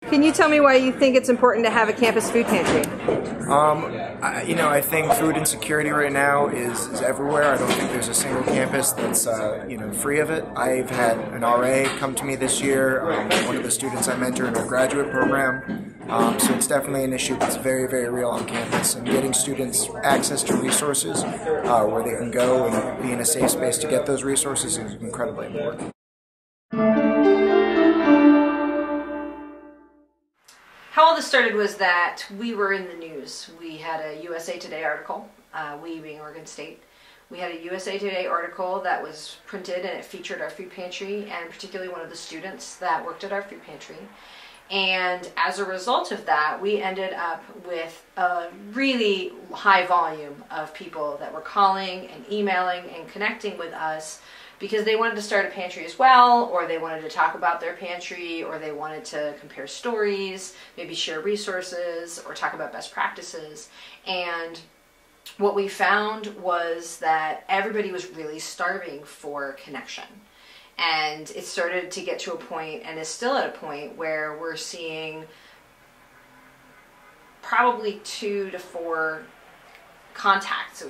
Can you tell me why you think it's important to have a campus food pantry? I think food insecurity right now is everywhere. I don't think there's a single campus that's free of it. I've had an RA come to me this year, one of the students I mentor in our graduate program. So it's definitely an issue that's very, very real on campus. And getting students access to resources where they can go and be in a safe space to get those resources is incredibly important. How all this started was that we were in the news. We had a USA Today article, we being Oregon State. We had a USA Today article that was printed and it featured our food pantry and particularly one of the students that worked at our food pantry. And as a result of that, we ended up with a really high volume of people that were calling and emailing and connecting with us because they wanted to start a pantry as well, or they wanted to talk about their pantry, or they wanted to compare stories, maybe share resources, or talk about best practices. And what we found was that everybody was really starving for connection. And it started to get to a point, and is still at a point, where we're seeing probably 2 to 4 contacts.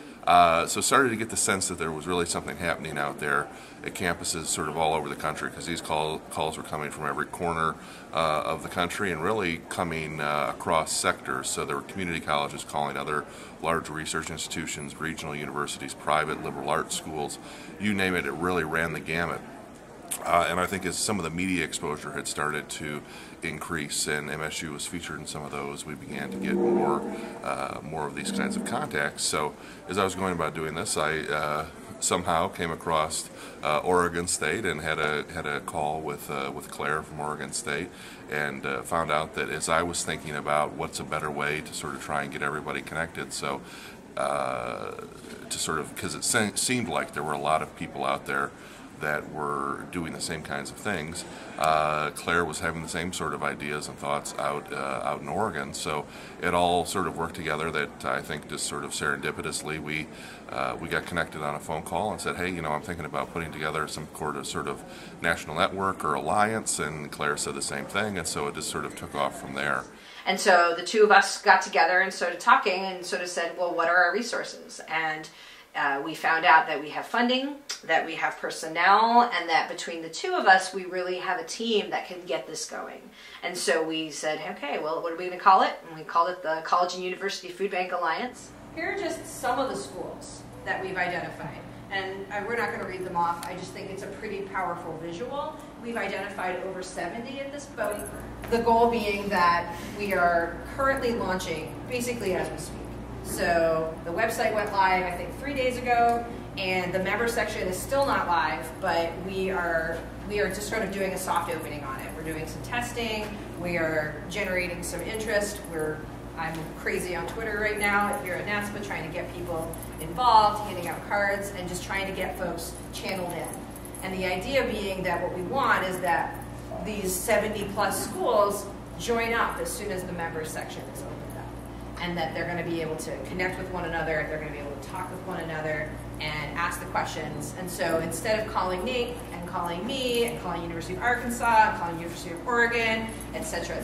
So started to get the sense that there was really something happening out there at campuses sort of all over the country, because these calls were coming from every corner of the country and really coming across sectors. So there were community colleges calling, other large research institutions, regional universities, private liberal arts schools, you name it, it really ran the gamut. And I think as some of the media exposure had started to increase and MSU was featured in some of those, we began to get more of these kinds of contacts. So as I was going about doing this, I somehow came across Oregon State and had a call with Claire from Oregon State, and found out that as I was thinking about what's a better way to sort of try and get everybody connected, so because it seemed like there were a lot of people out there that were doing the same kinds of things. Claire was having the same sort of ideas and thoughts out in Oregon, so it all sort of worked together that I think just sort of serendipitously we got connected on a phone call and said, hey, I'm thinking about putting together some sort of national network or alliance, and Claire said the same thing, and so it just sort of took off from there. And so the two of us got together and started talking and sort of said, well, what are our resources? And we found out that we have funding, that we have personnel, and that between the two of us, we really have a team that can get this going. And so we said, okay, well, what are we going to call it? And we called it the College and University Food Bank Alliance. Here are just some of the schools that we've identified. And we're not going to read them off. I just think it's a pretty powerful visual. We've identified over 70 at this point. The goal being that we are currently launching basically as we speak. So the website went live, I think, 3 days ago, and the member section is still not live, but we are just sort of doing a soft opening on it. We're doing some testing, we are generating some interest. I'm crazy on Twitter right now here at NASPA, trying to get people involved, handing out cards, and just trying to get folks channeled in. And the idea being that what we want is that these 70 plus schools join up as soon as the member section is open. And that they're going to be able to connect with one another, they're going to be able to talk with one another and ask the questions. And so instead of calling Nate and calling me and calling University of Arkansas and calling University of Oregon, et cetera,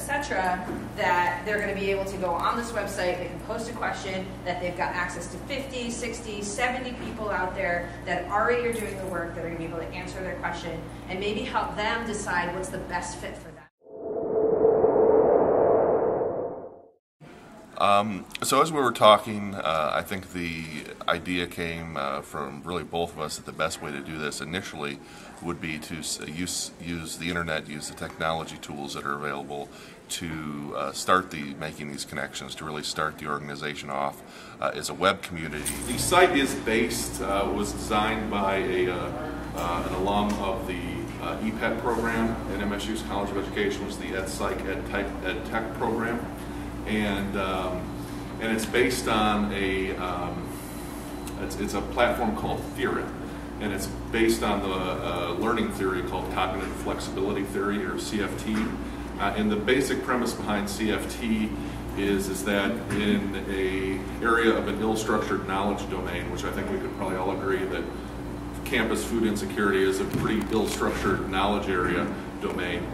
that they're going to be able to go on this website, they can post a question, that they've got access to 50, 60, 70 people out there that already are doing the work, that are going to be able to answer their question and maybe help them decide what's the best fit for them. So as we were talking, I think the idea came from really both of us that the best way to do this initially would be to use the internet, use the technology tools that are available to start making these connections, to really start the organization off as a web community. The site was designed by an alum of the EPET program at MSU's College of Education, which is the Ed Tech program. And it's based on it's a platform called Theory, and it's based on the learning theory called cognitive flexibility theory, or CFT. And the basic premise behind CFT is that in a area of an ill-structured knowledge domain, which I think we could probably all agree that campus food insecurity is a pretty ill-structured knowledge area domain,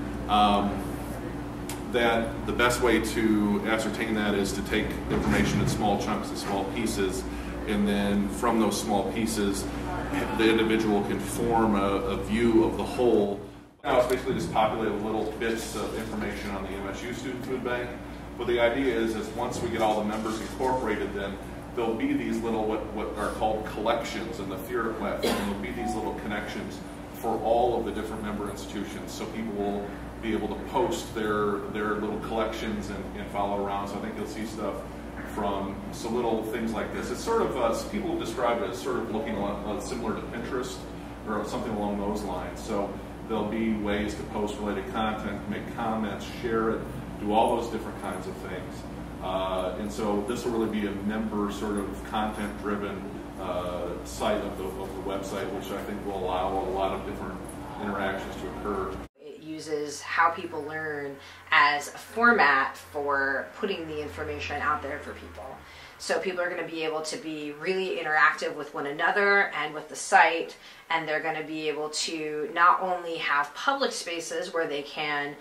that the best way to ascertain that is to take information in small chunks and small pieces, and then from those small pieces, the individual can form a view of the whole. Now it's basically just populate little bits of information on the MSU Student Food Bank. But the idea is once we get all the members incorporated, then there'll be these little what are called collections in the theater platform. There'll be these little connections for all of the different member institutions, so people will be able to post their little collections and follow around. So I think you'll see stuff from little things like this. It's sort of people describe it as sort of looking a lot similar to Pinterest or something along those lines. So there'll be ways to post related content, make comments, share it, do all those different kinds of things. And so this will really be a member sort of content-driven site of the website, which I think will allow a lot of different interactions to occur. It uses how people learn as a format for putting the information out there for people. So people are going to be able to be really interactive with one another and with the site, and they're going to be able to not only have public spaces where they can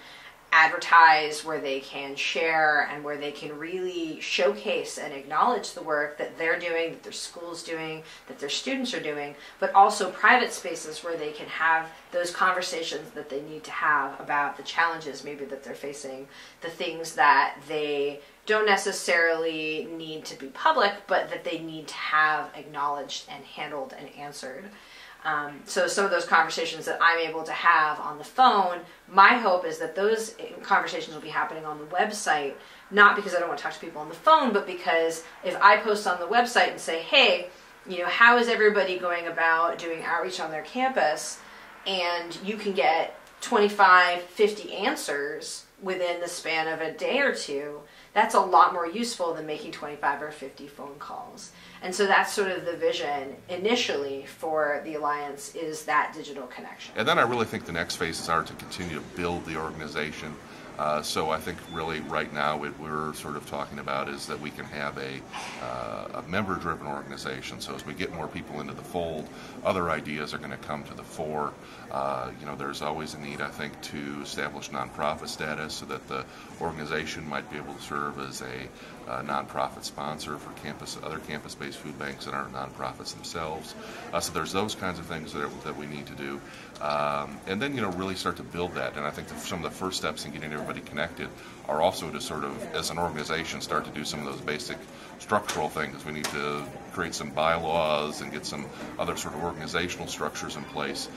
advertise, where they can share, and where they can really showcase and acknowledge the work that they're doing, that their school's doing, that their students are doing, but also private spaces where they can have those conversations that they need to have about the challenges maybe that they're facing, the things that they don't necessarily need to be public, but that they need to have acknowledged and handled and answered. So some of those conversations that I'm able to have on the phone, my hope is that those conversations will be happening on the website, not because I don't want to talk to people on the phone, but because if I post on the website and say, hey, how is everybody going about doing outreach on their campus, and you can get 25, 50 answers within the span of a day or two, that's a lot more useful than making 25 or 50 phone calls. And so that's sort of the vision initially for the Alliance, is that digital connection. And then I really think the next phases are to continue to build the organization. So I think really right now what we're sort of talking about is that we can have a member-driven organization. So as we get more people into the fold, other ideas are going to come to the fore. There's always a need, I think, to establish nonprofit status so that the organization might be able to serve as a nonprofit sponsor for other campus-based food banks that aren't nonprofits themselves. So there's those kinds of things that we need to do. And then, really start to build that. And I think some of the first steps in getting everybody connected are also to sort of, as an organization, start to do some of those basic structural things. We need to create some bylaws and get some other sort of organizational structures in place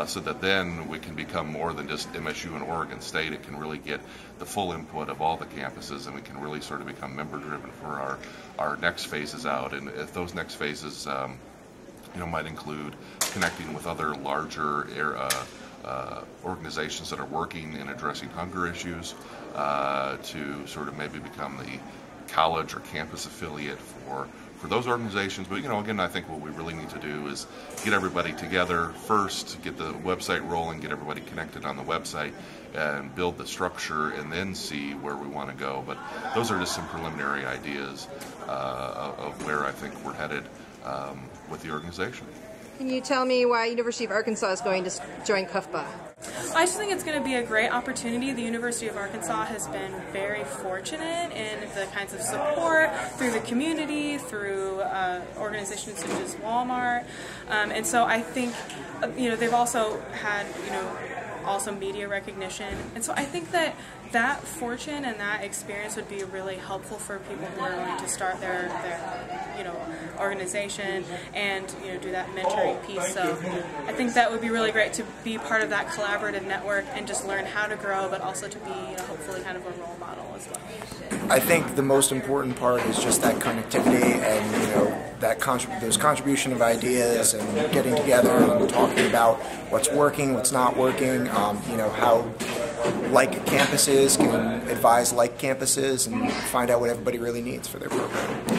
so that then we can become more than just MSU and Oregon State. It can really get the full input of all the campuses, and we can really sort of become member-driven for our next phases out. And if those next phases might include connecting with other larger organizations that are working in addressing hunger issues, to sort of maybe become the college or campus affiliate for those organizations. But again, I think what we really need to do is get everybody together first, get the website rolling, get everybody connected on the website, and build the structure, and then see where we want to go. But those are just some preliminary ideas of where I think we're headed with the organization. Can you tell me why University of Arkansas is going to join CUFBA? I just think it's going to be a great opportunity. The University of Arkansas has been very fortunate in the kinds of support through the community, through organizations such as Walmart, and so I think they've also had awesome media recognition, and so I think that fortune and that experience would be really helpful for people who are going to start their organization and do that mentoring piece. So I think that would be really great to be part of that collaborative network and just learn how to grow, but also to be hopefully kind of a role model as well. I think the most important part is just that connectivity and those contribution of ideas and getting together and talking about what's working, what's not working, how like campuses can advise like campuses and find out what everybody really needs for their program.